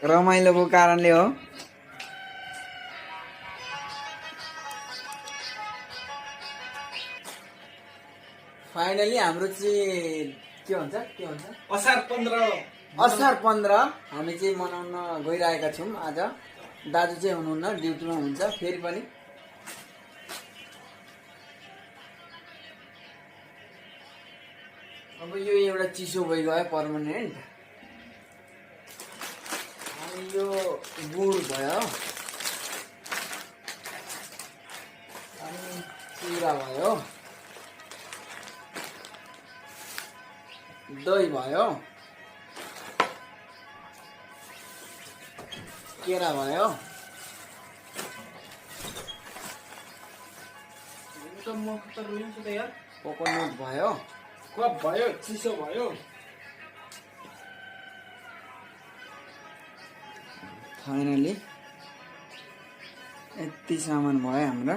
रमाइलोको कारणले हो। फाइनली हाम्रो चाहिँ के भन्छ असार 15 हामी चाहिँ मनाउन गइरहेका छौँ। आज दाजु चाहिँ हुनुहुन्न, ड्युटीमा हुन्छ फेरि पनि। अब यो एउटा चिसो भइगयो पर्मानेन्ट। अनि यो गुड भयो, अनि चिरा भयो, दही भयो, केरा भयो, कोकोनट भयो, कप भयो, चिसो भयो। फाइनली यति सामान भयो हाम्रो।